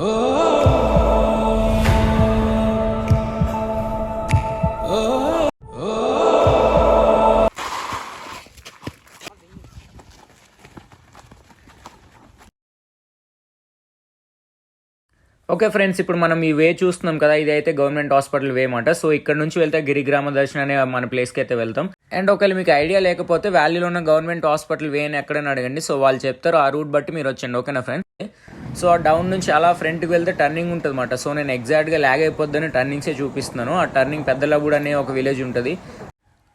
Okay friends, ఇప్పుడు మనం ఈ వే చూస్తున్నాం కదా, ఇది అయితే గవర్నమెంట్ హాస్పిటల్ వే మాట. సో ఇక్కడ నుంచి వెళ్తే గిరిగ్రామ దర్శనం అనే మన ప్లేస్కి అయితే వెళ్తాం. అండ్ ఒకవేళ మీకు ఐడియా లేకపోతే వ్యాలీలో ఉన్న గవర్నమెంట్ హాస్పిటల్ వే అని ఎక్కడని అడగండి. సో వాళ్ళు చెప్తారు, ఆ రూట్ బట్టి మీరు వచ్చండి. ఓకేనా ఫ్రెండ్స్? సో ఆ డౌన్ నుంచి అలా ఫ్రంట్కి వెళ్తే టర్నింగ్ ఉంటుంది అన్నమాట. సో నేను ఎగ్జాక్ట్గా లాగ్ అయిపోద్దని టర్నింగ్సే చూపిస్తున్నాను. ఆ టర్నింగ్ పెద్దలగూడ అనే ఒక విలేజ్ ఉంటుంది.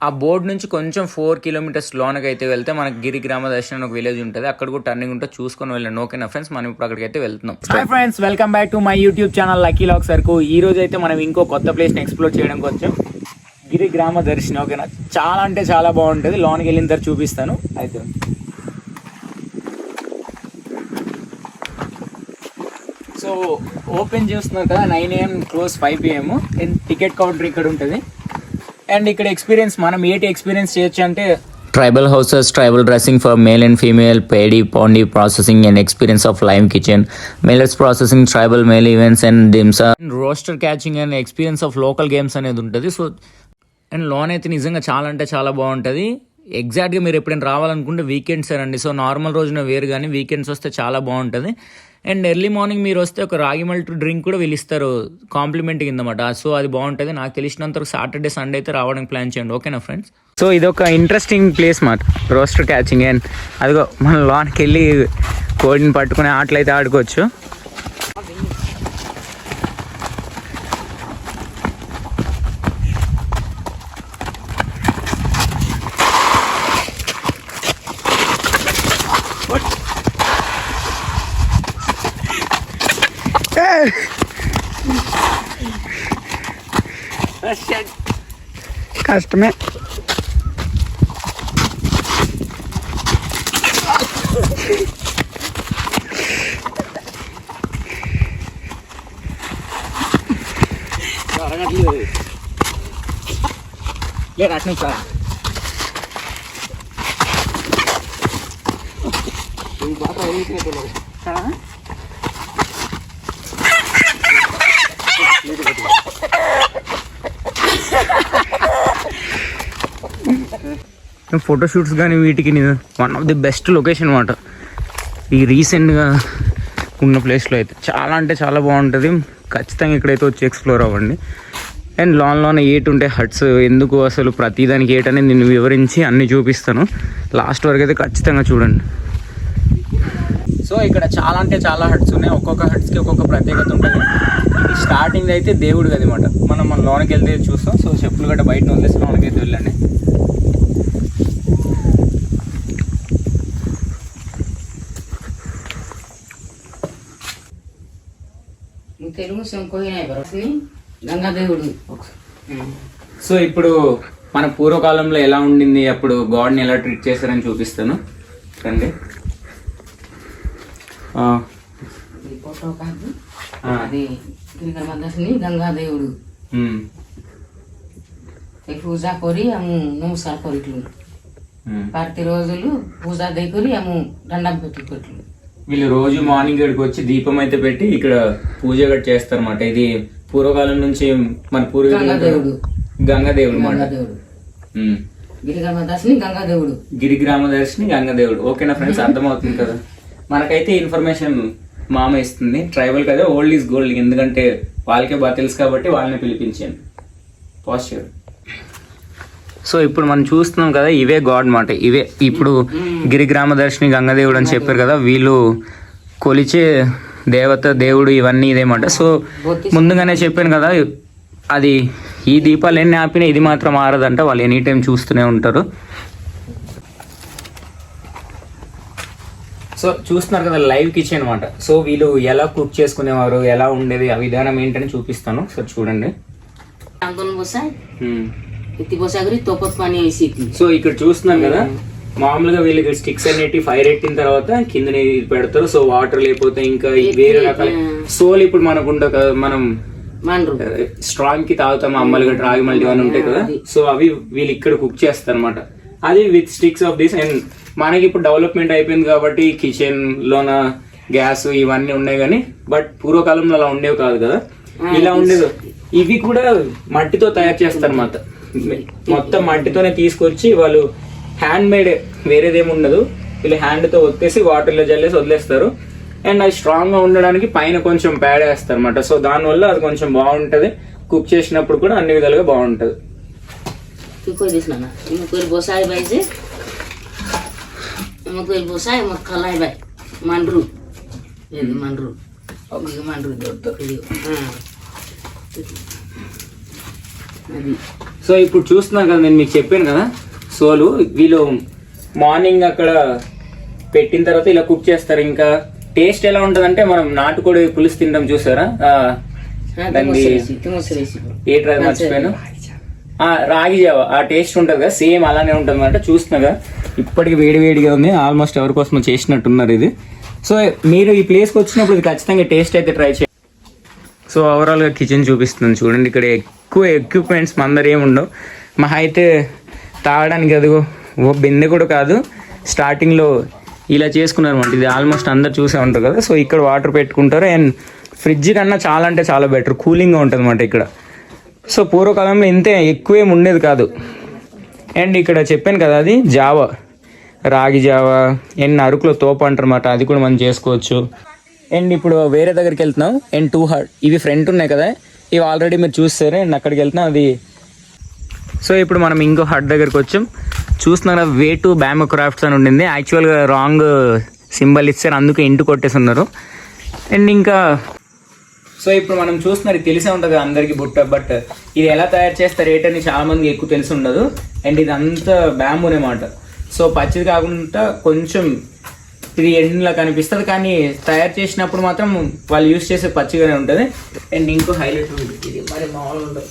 ఆ బోర్డు నుంచి కొంచెం 4 కిలోమీటర్స్ లోనకి అయితే వెళ్తే మనకి గిరిగ్రామ దర్శనం ఒక విలేజ్ ఉంటుంది. అక్కడ కూడా టర్నింగ్ ఉంటే చూసుకొని వెళ్ళండి. ఓకేనా ఫ్రెండ్స్? మనం ఇప్పుడు అక్కడికి అయితే వెళ్తున్నాం. Hi friends, welcome back to my YouTube channel lucky logs సర్కు. ఈ రోజు అయితే మనం ఇంకో కొత్త ప్లేస్ని ఎక్స్ప్లోర్ చేయడానికి వచ్చాం, గిరిగ్రామ దర్శనం. ఓకేనా? చాలా అంటే చాలా బాగుంటుంది. లోనికి వెళ్ళిన తర్వాత చూపిస్తాను. అయితే సో ఓపెన్ చేస్తున్నారు కదా, 9 AM close 5 PM. Ticket counter ఇక్కడ ఉంటుంది. అండ్ ఇక్కడ ఎక్స్పీరియన్స్ మనం ఏంటి ఎక్స్పీరియన్స్ చేయొచ్చు అంటే tribal houses, tribal dressing for male and female, paddy pounding processing and experience of live kitchen, millets processing, tribal male events and Dhimsa, rooster catching and experience of local games అనేది ఉంటుంది. So and loan అయితే నిజంగా చాలా అంటే చాలా బాగుంటుంది. ఎగ్జాక్ట్గా మీరు ఎప్పుడైనా రావాలనుకుంటే వీకెండ్స్ అండి. సో నార్మల్ రోజున వేరు, కానీ వీకెండ్స్ వస్తే చాలా బాగుంటుంది. అండ్ ఎర్లీ మార్నింగ్ మీరు వస్తే ఒక రాగి మల్ట్ డ్రింక్ కూడా వీళ్ళిస్తారు కాంప్లిమెంట్ కిందమాట. సో అది బాగుంటుంది. నాకు తెలిసినంత సాటర్డే సండే అయితే రావడానికి ప్లాన్ చేయండి. ఓకేనా ఫ్రెండ్స్? సో ఇది ఒక ఇంట్రెస్టింగ్ ప్లేస్ మాట, రోస్టర్ క్యాచింగ్. అండ్ అదిగో మన లోన్కి వెళ్ళి కోడిని పట్టుకునే ఆటలు అయితే ఆడుకోవచ్చు. కష్టమే. లేదు అట్నే సార్. ఫోటోషూట్స్ కానీ వీటికి one of the best location అన్నమాట ఈ రీసెంట్గా ఉన్న ప్లేస్లో అయితే. చాలా అంటే చాలా బాగుంటుంది. ఖచ్చితంగా ఇక్కడైతే వచ్చి ఎక్స్ప్లోర్ అవ్వండి. అండ్ లోన్ ఏటుంటే హట్స్, ఎందుకు అసలు ప్రతిదానికి ఏటనేది నేను వివరించి అన్నీ చూపిస్తాను. లాస్ట్ వరకు అయితే ఖచ్చితంగా చూడండి. సో ఇక్కడ చాలా అంటే చాలా హట్స్ ఉన్నాయి. ఒక్కొక్క హట్స్కి ఒక్కొక్క ప్రత్యేకత ఉంటుంది. స్టార్టింగ్ అయితే దేవుడు గది అన్నమాట. మన లోనికి వెళ్తే చూస్తాం. సో చెప్పులు గట్ట బయట వదిలేసి లోనికి అయితే వెళ్ళండి. సో ఇప్పుడు మన పూర్వకాలంలో ఎలా ఉండింది, అప్పుడు గాడ్ని ఎలా ట్రీట్ చేశారని చూపిస్తాను. రండి. గంగాదేవుడు పూజా కొరి అము నమస్కారం కొరిట్లు ప్రతి రోజులు పూజా దగ్గర అము దండం పెట్టుకోట్లు. వీళ్ళు రోజు మార్నింగ్ ఇక్కడికి వచ్చి దీపం అయితే పెట్టి ఇక్కడ పూజ గట్ట చేస్తారు అన్నమాట. ఇది పూర్వకాలం నుంచి మన గంగాదేవుడు గిరిగ్రామ దర్శిని గంగాదేవుడు. ఓకేనా ఫ్రెండ్స్? అర్థమవుతుంది కదా. మనకైతే ఇన్ఫర్మేషన్ మామ ఇస్తుంది. ట్రైబల్ కదా, ఓల్డ్ ఈజ్ గోల్డ్. ఎందుకంటే వాళ్ళకే బాగా తెలుసు కాబట్టి వాళ్ళని పిలిపించాను. పాజిటివ్. సో ఇప్పుడు మనం చూస్తున్నాం కదా, ఇవే గాడ్ మాట. ఇవే ఇప్పుడు గిరిగ్రామ దర్శిని గంగాదేవుడు అని చెప్పారు కదా, వీళ్ళు కొలిచే దేవత దేవుడు ఇవన్నీ ఇదేమాట. సో ముందుగానే చెప్పాను కదా, అది ఈ దీపాలు ఎన్ని ఆపినా ఇది మాత్రం ఆరదంట. వాళ్ళు ఎనీ టైం చూస్తూనే ఉంటారు. సో చూస్తున్నారు కదా, లైవ్ కిచెన్ అనమాట. సో వీళ్ళు ఎలా కుక్ చేసుకునేవారు, ఎలా ఉండేది, ఆ విధానం ఏంటని చూపిస్తాను. సో చూడండి. సో ఇక్కడ చూస్తున్నాం కదా, మామూలుగా వీళ్ళకి స్టిక్స్ అనేవి ఫైర్ ఎట్టిన తర్వాత కింద పెడతారు. సో వాటర్ లేకపోతే ఇంకా వేరే రకాల సోల్ ఇప్పుడు మనకు ఉండవు కదా, మనం స్ట్రాంగ్ కి తాగుతాం, అమ్మలు గట్రా రాగి మల్టీ అని ఉంటాయి కదా. సో అవి వీళ్ళు ఇక్కడ కుక్ చేస్తారు అనమాట. అది with sticks of this. And మనకి ఇప్పుడు డెవలప్మెంట్ అయిపోయింది కాబట్టి కిచెన్ లోన గ్యాస్ ఇవన్నీ ఉన్నాయి కానీ బట్ పూర్వకాలంలో అలా ఉండేవి కాదు కదా, ఇలా ఉండేది. ఇవి కూడా మట్టితో తయారు చేస్తారు మొత్తం మట్టితోనే తీసుకొచ్చి వాళ్ళు హ్యాండ్ మేడ్, వేరేదేమి ఉండదు. వీళ్ళు హ్యాండ్తో ఒత్తేసి వాటర్లో జల్లేసి వదిలేస్తారు. అండ్ అది స్ట్రాంగ్గా ఉండడానికి పైన కొంచెం ప్యాడ్ వేస్తారు అనమాట. సో దానివల్ల అది కొంచెం బాగుంటుంది, కుక్ చేసినప్పుడు కూడా అన్ని విధాలుగా బాగుంటుంది. సో ఇప్పుడు చూస్తున్నారు కదా, నేను మీకు చెప్పాను కదా సోలు, వీళ్ళు మార్నింగ్ అక్కడ పెట్టిన తర్వాత ఇలా కుక్ చేస్తారు. ఇంకా టేస్ట్ ఎలా ఉంటుంది అంటే మనం నాటుకోడి పులుసు తింటాం చూసారా, మర్చిపోయాను, రాగి జావ ఆ టేస్ట్ ఉంటుంది కదా, సేమ్ అలానే ఉంటుంది అనమాట. చూస్తున్నాగా ఇప్పటికి వేడిగా ఉంది, ఆల్మోస్ట్ ఎవరికోసం చేసినట్టున్నారు ఇది. సో మీరు ఈ ప్లేస్కి వచ్చినప్పుడు ఇది ఖచ్చితంగా టేస్ట్ అయితే ట్రై చేయండి. సో ఓవరాల్గా కిచెన్ చూపిస్తున్నాను చూడండి. ఇక్కడ ఎక్కువ ఎక్విప్మెంట్స్ మందరు ఏమి ఉండవు, మహా అయితే తాగడానికి అదిగో ఓ బిందె కూడా కాదు, స్టార్టింగ్లో ఇలా చేసుకున్నారు అనమాట. ఇది ఆల్మోస్ట్ అందరు చూసే ఉంటారు కదా. సో ఇక్కడ వాటర్ పెట్టుకుంటారు. అండ్ ఫ్రిడ్జ్ కన్నా చాలా అంటే చాలా బెటర్, కూలింగ్గా ఉంటుంది అనమాట ఇక్కడ. సో పూర్వకాలంలో ఇంతే ఎక్కువేం ఉండేది కాదు. అండ్ ఇక్కడ చెప్పాను కదా అది జావా, రాగి జావా. అండ్ అరకులో తోపు అంటారు అన్నమాట, అది కూడా మనం చేసుకోవచ్చు. అండ్ ఇప్పుడు వేరే దగ్గరికి వెళ్తున్నాం. అండ్ 2 హట్ ఇవి ఫ్రంట్ ఉన్నాయి కదా, ఇవి ఆల్రెడీ మీరు చూస్తారు. అండ్ అక్కడికి వెళ్తున్నాం అది. సో ఇప్పుడు మనం ఇంకో హట్ దగ్గరికి వచ్చాం. చూస్తున్నారు వే టు బ్యాంబూ క్రాఫ్ట్స్ అని ఉండింది, యాక్చువల్గా రాంగ్ సింబల్ ఇచ్చారు, అందుకే ఇంటి కొట్టేసి ఉన్నారు. అండ్ ఇంకా సో ఇప్పుడు మనం చూస్తున్నారు, తెలిసే ఉంటుంది అందరికీ బుట్ట, బట్ ఇది ఎలా తయారు చేస్తారు రేట్ చాలా మందికి ఎక్కువ తెలిసి ఉండదు. అండ్ ఇది అంతా బ్యాంబూనే మాట. సో పచ్చిది కాకుండా కొంచెం ఇది ఎండ్లా కనిపిస్తుంది, కానీ తయారు చేసినప్పుడు మాత్రం వాళ్ళు యూజ్ చేసే పచ్చిగానే ఉంటుంది. అండ్ ఇంకో హైలైట్ ఉంటుంది, ఇది మరి మామూలు ఉండదు,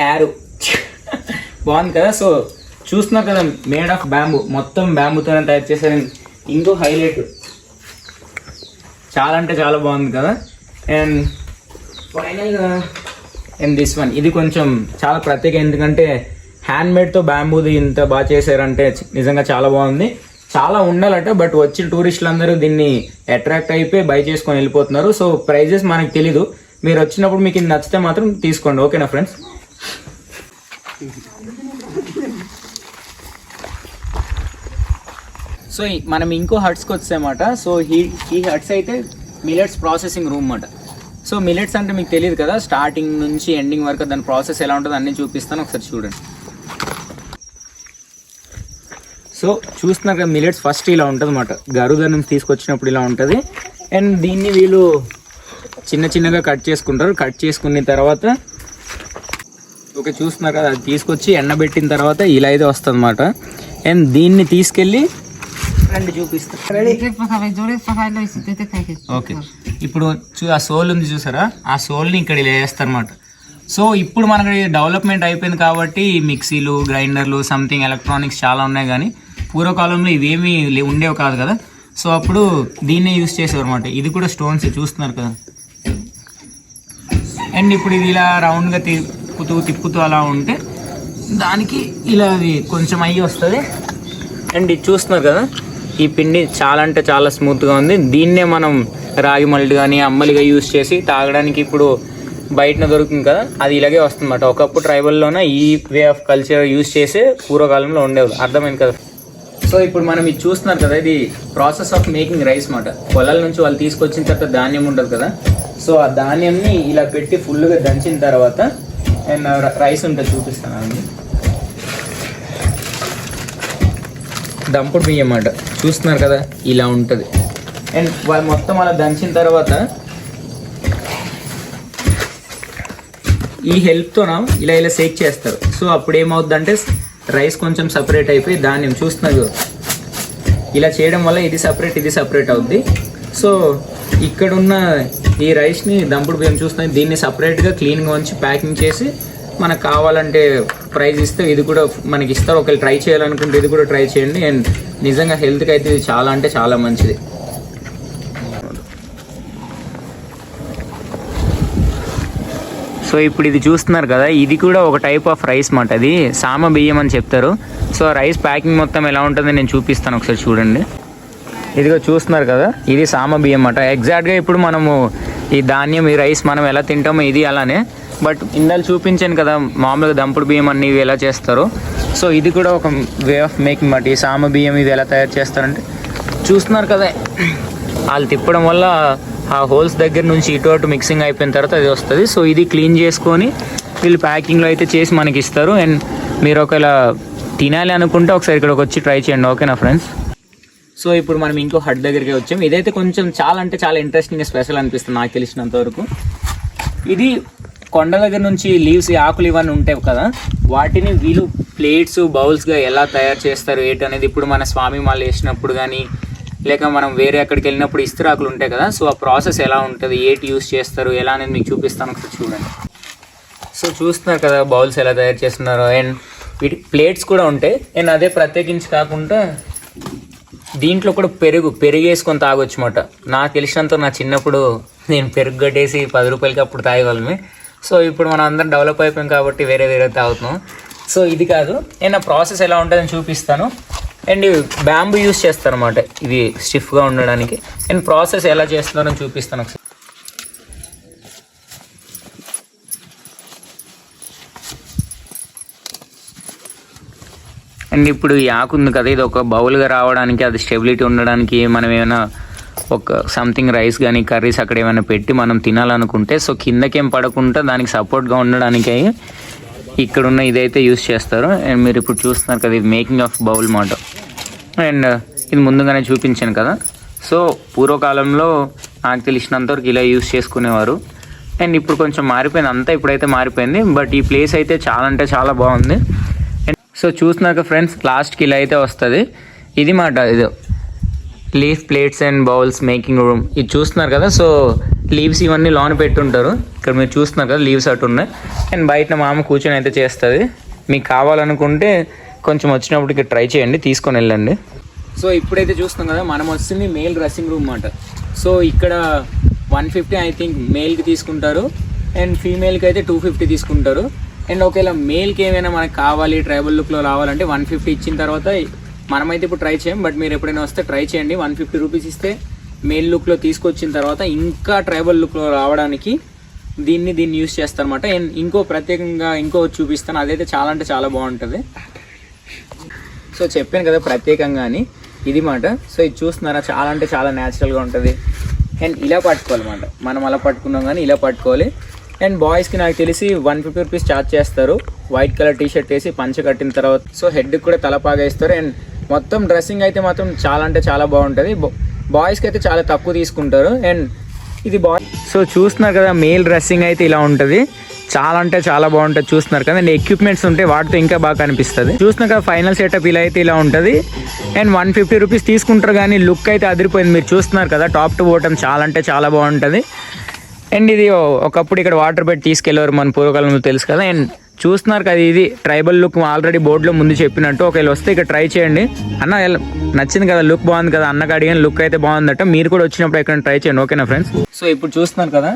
యారో బాగుంది కదా. సో చూస్తున్నారు కదా, మేడ్ ఆఫ్ బ్యాంబూ, మొత్తం బ్యాంబూతోనే తయారు చేశారు. ఇంకో హైలైట్ చాలా అంటే చాలా బాగుంది కదా. అండ్ ఫైనల్గా అండ్ దిస్ వన్, ఇది కొంచెం చాలా ప్రత్యేక, ఎందుకంటే హ్యాండ్మేడ్తో బ్యాంబూది ఇంత బాగా చేశారంటే నిజంగా చాలా బాగుంది. చాలా ఉండాలట, బట్ వచ్చిన టూరిస్టులు అందరూ దీన్ని అట్రాక్ట్ అయిపోయి బై చేసుకొని వెళ్ళిపోతున్నారు. సో ప్రైజెస్ మనకు తెలీదు, మీరు వచ్చినప్పుడు మీకు ఇది నచ్చితే మాత్రం తీసుకోండి. ఓకేనా ఫ్రెండ్స్? సో మనం ఇంకో హట్స్కి వచ్చామన్నమాట. సో ఈ హట్స్ అయితే మిలెట్స్ ప్రాసెసింగ్ రూమ్ అన్నమాట. సో మిలెట్స్ అంటే మీకు తెలియదు కదా, స్టార్టింగ్ నుంచి ఎండింగ్ వరకు దాని ప్రాసెస్ ఎలా ఉంటుందో అన్నీ చూపిస్తాను, ఒకసారి చూడండి. సో చూస్తున్నారు కదా, మిలెట్స్ ఫస్ట్ ఇలా ఉంటుంది అన్నమాట, గరుద నుంచి తీసుకొచ్చినప్పుడు ఇలా ఉంటుంది. అండ్ దీన్ని వీళ్ళు చిన్నగా కట్ చేసుకుంటారు. కట్ చేసుకున్న తర్వాత ఓకే చూస్తున్నారు కదా, అది తీసుకొచ్చి ఎండబెట్టిన తర్వాత ఇలా అయితే వస్తుంది అన్నమాట. అండ్ దీన్ని తీసుకెళ్ళి రండి చూపిస్తాను. ఓకే ఇప్పుడు ఆ సోల్ ఉంది చూసారా, ఆ సోల్ని ఇక్కడ ఇలా వేస్తారన్నమాట. సో ఇప్పుడు మనకి డెవలప్మెంట్ అయిపోయింది కాబట్టి మిక్సీలు, గ్రైండర్లు, సంథింగ్ ఎలక్ట్రానిక్స్ చాలా ఉన్నాయి, కానీ పూర్వకాలంలో ఇవేమీ ఉండేవి కాదు కదా. సో అప్పుడు దీన్నే యూజ్ చేసేవారు అనమాట. ఇది కూడా స్టోన్స్ చూస్తున్నారు కదా. అండ్ ఇప్పుడు ఇది ఇలా రౌండ్గా తిప్పుతూ అలా ఉంటే దానికి ఇలా అది కొంచెం అయ్యి వస్తుంది. అండ్ ఇది చూస్తున్నారు కదా, ఈ పిండి చాలా అంటే చాలా స్మూత్గా ఉంది. దీన్నే మనం రాగి మల్ట్ కానీ అమ్మలిగా యూజ్ చేసి తాగడానికి ఇప్పుడు బయటన దొరుకుతుంది కదా, అది ఇలాగే వస్తుంది అన్నమాట. ఒకప్పుడు ట్రైబల్లోనే ఈ వే ఆఫ్ కల్చర్ యూజ్ చేసే పూర్వకాలంలో ఉండేది. అర్థమైంది కదా. సో ఇప్పుడు మనం ఇది చూస్తున్నారు కదా, ఇది ప్రాసెస్ ఆఫ్ మేకింగ్ రైస్ అన్నమాట. పొలాల నుంచి వాళ్ళు తీసుకొచ్చిన తర్వాత ధాన్యం ఉంటుంది కదా, సో ఆ ధాన్యంని ఇలా పెట్టి ఫుల్గా దంచిన తర్వాత అండ్ రైస్ ఉంటుంది, చూపిస్తాను అండి. దంపుడు బియ్యం అన్నమాట, చూస్తున్నారు కదా ఇలా ఉంటుంది. అండ్ వాళ్ళు మొత్తం అలా దంచిన తర్వాత ఈ హెల్ప్తోన ఇలా షేక్ చేస్తారు. సో అప్పుడు ఏమవుతుందంటే రైస్ కొంచెం సపరేట్ అయిపోయి ధాన్యం చూస్తున్నారు ఇలా చేయడం వల్ల ఇది సపరేట్ అవుద్ది. సో ఇక్కడున్న ఈ రైస్ని దంపుడు బియ్యం చూస్తున్నాయి, దీన్ని సపరేట్గా క్లీన్గా ఉంచి ప్యాకింగ్ చేసి మనకు కావాలంటే ప్రైస్ ఇస్తే ఇది కూడా మనకి ఇస్తారు. ఒకవేళ ట్రై చేయాలనుకుంటే ఇది కూడా ట్రై చేయండి. అండ్ నిజంగా హెల్త్కి అయితే ఇది చాలా అంటే చాలా మంచిది. సో ఇప్పుడు ఇది చూస్తున్నారు కదా, ఇది కూడా ఒక టైప్ ఆఫ్ రైస్ మాట. అది సామ బియ్యం అని చెప్తారు. సో రైస్ ప్యాకింగ్ మొత్తం ఎలా ఉంటుందో నేను చూపిస్తాను, ఒకసారి చూడండి. ఇదిగో చూస్తున్నారు కదా, ఇది సామ బియ్యం అన్నమాట. ఎగ్జాక్ట్గా ఇప్పుడు మనము ఈ ధాన్యం, ఈ రైస్ మనం ఎలా తింటామో ఇది అలానే. బట్ ఇందాక చూపించాను కదా మామూలుగా దంపుడు బియ్యం అన్ని ఇవి ఎలా చేస్తారో, సో ఇది కూడా ఒక వే ఆఫ్ మేకింగ్ అన్నమాట. ఈ సామ బియ్యం ఇది ఎలా తయారు చేస్తారంటే చూస్తున్నారు కదా, వాళ్ళు తిప్పడం వల్ల ఆ హోల్స్ దగ్గర నుంచి ఇటు అటు మిక్సింగ్ అయిపోయిన తర్వాత అది వస్తుంది. సో ఇది క్లీన్ చేసుకొని వీళ్ళు ప్యాకింగ్లో అయితే చేసి మనకి ఇస్తారు. అండ్ మీరు ఒకవేళ తినాలి అనుకుంటే ఒకసారి ఇక్కడికి వచ్చి ట్రై చేయండి, ఓకేనా ఫ్రెండ్స్. సో ఇప్పుడు మనం ఇంకో హట్ దగ్గరికి వచ్చాం. ఇదైతే కొంచెం చాలా అంటే చాలా ఇంట్రెస్టింగ్ స్పెషల్ అనిపిస్తుంది నాకు తెలిసినంత వరకు. ఇది కొండ దగ్గర నుంచి లీవ్స్, ఆకులు ఇవన్నీ ఉంటాయి కదా, వాటిని వీళ్ళు ప్లేట్స్ బౌల్స్గా ఎలా తయారు చేస్తారు ఏంటి అనేది ఇప్పుడు మన స్వామి మాల వేసినప్పుడు కానీ లేక మనం వేరే ఎక్కడికి వెళ్ళినప్పుడు ఇస్తరాకులు ఉంటాయి కదా, సో ఆ ప్రాసెస్ ఎలా ఉంటుంది, ఏటి యూస్ చేస్తారు ఎలా అనేది మీకు చూపిస్తాను, ఒకసారి చూడండి. సో చూస్తున్నారు కదా బౌల్స్ ఎలా తయారు చేస్తున్నారు. అండ్ వీటి ప్లేట్స్ కూడా ఉంటాయి. అండ్ అదే ప్రత్యేకించి కాకుండా దీంట్లో కూడా పెరుగు వేసుకొని తాగొచ్చు అన్నమాట. నాకు తెలిసినంత నా చిన్నప్పుడు నేను పెరుగు కట్టేసి 10 రూపాయలకి అప్పుడు తాగేవాళ్ళమే. సో ఇప్పుడు మనం అందరం డెవలప్ అయిపోయాం కాబట్టి వేరే తాగుతున్నాం. సో ఇది కాదు, నేను ఆ ప్రాసెస్ ఎలా ఉంటుందని చూపిస్తాను. అండ్ బ్యాంబూ యూస్ చేస్తారు అన్నమాట ఇది స్టిఫ్గా ఉండడానికి. అండ్ ప్రాసెస్ ఎలా చేస్తున్నారని చూపిస్తాను ఒకసారి. అండ్ ఇప్పుడు ఈ ఆకు ఉంది కదా, ఇది ఒక బౌల్గా రావడానికి, అది స్టెబిలిటీ ఉండడానికి మనం ఏమైనా ఒక సంథింగ్ రైస్ కానీ కర్రీస్ అక్కడ ఏమైనా పెట్టి మనం తినాలనుకుంటే సో కిందకేం పడకుండా దానికి సపోర్ట్గా ఉండడానికి ఇక్కడున్న ఇదైతే యూస్ చేస్తారు. అండ్ మీరు ఇప్పుడు చూస్తున్నారు కదా, ఇది మేకింగ్ ఆఫ్ బౌల్ మాట. అండ్ ఇది ముందుగానే చూపించాను కదా. సో పూర్వకాలంలో నాకు తెలిసినంతవరకు ఇలా యూస్ చేసుకునేవారు. అండ్ ఇప్పుడు కొంచెం మారిపోయింది అంతా, ఇప్పుడైతే మారిపోయింది. బట్ ఈ ప్లేస్ అయితే చాలా అంటే చాలా బాగుంది. సో చూస్తున్నాక ఫ్రెండ్స్ లాస్ట్కి ఇలా అయితే వస్తుంది. ఇది మాట, ఇది leaf plates and bowls making room. ఇది చూస్తున్నారు కదా, సో లీవ్స్ ఇవన్నీ లోన్ పెట్టుంటారు. ఇక్కడ మీరు చూస్తున్నారు కదా లీవ్స్ అటు ఉన్నాయి. అండ్ బయట మా అమ్మ కూర్చొని అయితే చేస్తుంది. మీకు కావాలనుకుంటే కొంచెం వచ్చినప్పుడు ఇక్కడ ట్రై చేయండి, తీసుకొని వెళ్ళండి. సో ఇప్పుడైతే చూస్తున్నాం కదా, మనం వస్తుంది మేల్ డ్రెస్సింగ్ రూమ్ అన్నమాట. సో ఇక్కడ 150 ఐ థింక్ మేల్కి తీసుకుంటారు. అండ్ ఫీమేల్కి అయితే 250 తీసుకుంటారు. అండ్ ఒకవేళ మేల్కి ఏమైనా మనకు కావాలి ట్రైబల్ లుక్లో రావాలంటే 150 ఇచ్చిన తర్వాత మనమైతే ఇప్పుడు ట్రై చేయం. బట్ మీరు ఎప్పుడైనా వస్తే ట్రై చేయండి. 150 రూపీస్ ఇస్తే మేల్ లుక్లో తీసుకొచ్చిన తర్వాత ఇంకా ట్రైబల్ లుక్లో రావడానికి దీన్ని యూస్ చేస్తారన్నమాట. అండ్ ఇంకో ప్రత్యేకంగా ఇంకో చూపిస్తాను, అదైతే చాలా అంటే చాలా బాగుంటుంది. సో చెప్పాను కదా ప్రత్యేకంగా అని, ఇది మాట. సో ఇది చూస్తున్నారా, చాలా అంటే చాలా న్యాచురల్గా ఉంటుంది. అండ్ ఇలా పట్టుకోవాలన్నమాట, మనం అలా పట్టుకున్నాం కానీ ఇలా పట్టుకోవాలి. అండ్ బాయ్స్కి నాకు తెలిసి 150 రూపీస్ ఛార్జ్ చేస్తారు. వైట్ కలర్ టీషర్ట్ వేసి పంచ కట్టిన తర్వాత సో హెడ్కి కూడా తలపాగా ఇస్తారు. అండ్ మొత్తం డ్రెస్సింగ్ అయితే మాత్రం చాలా అంటే చాలా బాగుంటుంది. బాయ్స్కి అయితే చాలా తక్కువ తీసుకుంటారు. అండ్ ఇది బాయ్. సో చూస్తున్నారు కదా మేల్ డ్రెస్సింగ్ అయితే ఇలా ఉంటుంది, చాలా అంటే చాలా బాగుంటుంది. చూస్తున్నారు కదా, అండ్ ఎక్విప్మెంట్స్ ఉంటే వాటితో ఇంకా బాగా కనిపిస్తుంది. చూస్తున్నారు కదా ఫైనల్ సెటప్ ఇలా అయితే ఇలా ఉంటుంది. అండ్ 150 రూపీస్ తీసుకుంటారు కానీ లుక్ అయితే అదిరిపోయింది. మీరు చూస్తున్నారు కదా టాప్ టు బాటమ్ చాలా అంటే చాలా బాగుంటుంది. అండ్ ఇది ఒకప్పుడు ఇక్కడ వాటర్ పెట్టి తీసుకెళ్ళేవారు మన పూర్వకాలంలో, తెలుసు కదా. అండ్ చూస్తున్నారు కదా, ఇది ట్రైబల్ లుక్ ఆల్రెడీ బోర్డులో ముందు చెప్పినట్టు. ఒకవేళ వస్తే ఇక్కడ ట్రై చేయండి. అన్న నచ్చింది కదా, లుక్ బాగుంది కదా, అన్నకు అడిగిన లుక్ అయితే బాగుందట. మీరు కూడా వచ్చినప్పుడు ఇక్కడ ట్రై చేయండి, ఓకేనా ఫ్రెండ్స్. సో ఇప్పుడు చూస్తున్నారు కదా,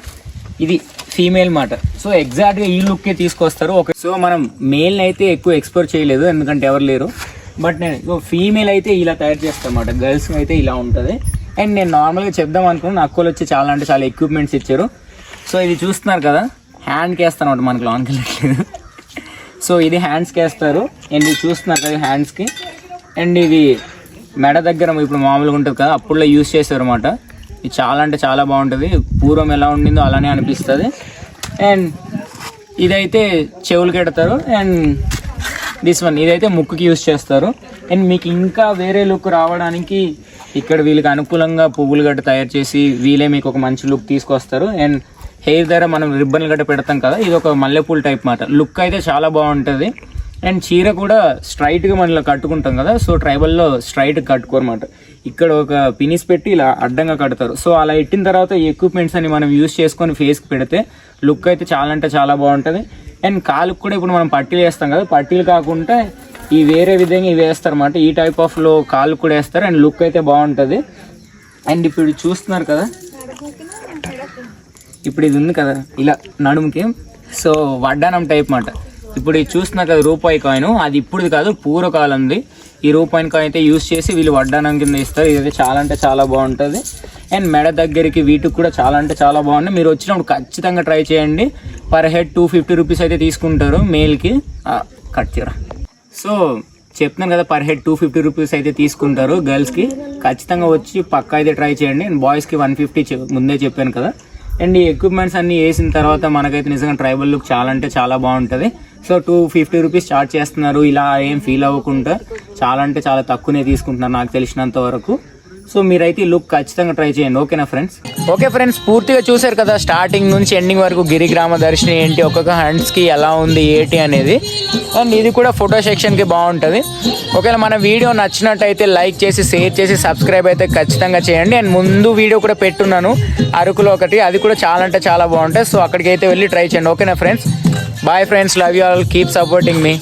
ఇది ఫీమేల్ మాట. సో ఎగ్జాక్ట్గా ఈ లుక్కే తీసుకొస్తారు. ఓకే, సో మనం మేల్ని అయితే ఎక్కువ ఎక్స్ప్లోర్ చేయలేదు ఎందుకంటే ఎవరు లేరు. బట్ నేను ఫీమేల్ అయితే ఇలా తయారు చేస్తాను అన్నమాట. గర్ల్స్ అయితే ఇలా ఉంటుంది. అండ్ నేను నార్మల్గా చెప్దాం అనుకున్నాను, అక్కలు వచ్చి చాలా అంటే చాలా ఎక్విప్మెంట్స్ ఇచ్చారు. సో ఇది చూస్తున్నారు కదా, హ్యాండ్కి వేస్తాను అనమాట, మనకు లాంగ్ వెళ్ళట్లేదు. సో ఇది హ్యాండ్స్కి వేస్తారు. అండ్ ఇది చూస్తున్నారు కదా హ్యాండ్స్కి. అండ్ ఇది మెడ దగ్గర ఇప్పుడు మామూలుగా ఉంటుంది కదా, అప్పుడులో యూజ్ చేశారు అనమాట. ఇది చాలా అంటే చాలా బాగుంటుంది. పూర్వం ఎలా ఉండిందో అలానే అనిపిస్తుంది. అండ్ ఇదైతే చెవులు కడతారు. అండ్ దిస్ వన్ ఇదైతే ముక్కుకి యూజ్ చేస్తారు. అండ్ మీకు ఇంకా వేరే లుక్ రావడానికి ఇక్కడ వీళ్ళకి అనుకూలంగా పువ్వులు గట్ట తయారు చేసి వీళ్ళే మీకు ఒక మంచి లుక్ తీసుకొస్తారు. అండ్ హెయిర్ దగ్గర మనం రిబ్బన్లు గట్ట పెడతాం కదా, ఇది ఒక మల్లెపూల టైప్ మాట. లుక్ అయితే చాలా బాగుంటుంది. అండ్ చీర కూడా స్ట్రైట్గా మనం ఇలా కట్టుకుంటాం కదా, సో ట్రైబల్లో స్ట్రైట్ కట్టుకోరమాట. ఇక్కడ ఒక పినిస్ పెట్టి ఇలా అడ్డంగా కడతారు. సో అలా పెట్టిన తర్వాత ఈ ఎక్విప్మెంట్స్ అని మనం యూజ్ చేసుకొని ఫేస్కి పెడితే లుక్ అయితే చాలా అంటే చాలా బాగుంటుంది. అండ్ కాలుకు కూడా ఇప్పుడు మనం పట్టీలు వేస్తాం కదా, పట్టీలు కాకుండా ఈ వేరే విధంగా ఇవి వేస్తారు అన్నమాట. ఈ టైప్ ఆఫ్లో కాలు కూడా వేస్తారు. అండ్ లుక్ అయితే బాగుంటుంది. అండ్ ఇప్పుడు చూస్తున్నారు కదా, ఇప్పుడు ఇది ఉంది కదా ఇలా నడుముకి. సో వడ్డానం టైప్ మాట. ఇప్పుడు ఇది చూస్తున్నా కదా రూపాయి కాయిన్, అది ఇప్పుడు కాదు పూర్వకాలంది. ఈ రూపాయి కాయిన్ అయితే యూస్ చేసి వీళ్ళు వడ్డానం కింద ఇస్తారు. ఇదైతే చాలా అంటే చాలా బాగుంటుంది. అండ్ మెడ దగ్గరికి వీటికి కూడా చాలా అంటే చాలా బాగుంది. మీరు వచ్చినప్పుడు ఖచ్చితంగా ట్రై చేయండి. పర్ హెడ్ 250 రూపీస్ అయితే తీసుకుంటారు మేల్కి. కట్ చేయరా. సో చెప్తున్నాను కదా, పర్ హెడ్ 250 రూపీస్ అయితే తీసుకుంటారు గర్ల్స్కి. ఖచ్చితంగా వచ్చి పక్కా అయితే ట్రై చేయండి. అండ్ బాయ్స్కి 150 ముందే చెప్పాను కదా. అండ్ ఈ ఎక్విప్మెంట్స్ అన్నీ వేసిన తర్వాత మనకైతే నిజంగా ట్రైబల్ లుక్ చాలా అంటే చాలా బాగుంటుంది. సో 250 రూపీస్ చార్జ్ చేస్తున్నారు. ఇలా ఏం ఫీల్ అవ్వకుండా చాలా అంటే చాలా తక్కువనే తీసుకుంటున్నారు నాకు తెలిసినంత వరకు. సో మీరైతే ఈ లుక్ ఖచ్చితంగా ట్రై చేయండి. ఓకేనా ఫ్రెండ్స్? ఓకే ఫ్రెండ్స్, పూర్తిగా చూశారు కదా స్టార్టింగ్ నుంచి ఎండింగ్ వరకు గిరిగ్రామ దర్శిని ఏంటి, ఒక్కొక్క హ్యాండ్స్కి ఎలా ఉంది ఏంటి అనేది. అండ్ ఇది కూడా ఫోటో సెక్షన్కి బాగుంటుంది. ఒకవేళ మన వీడియో నచ్చినట్టయితే లైక్ చేసి షేర్ చేసి సబ్స్క్రైబ్ అయితే ఖచ్చితంగా చేయండి. అండ్ ముందు వీడియో కూడా పెట్టున్నాను అరకులో ఒకటి, అది కూడా చాలా అంటే చాలా బాగుంటుంది. సో అక్కడికి అయితే వెళ్ళి ట్రై చేయండి. ఓకేనా friends? Bye friends, love you all, keep supporting me.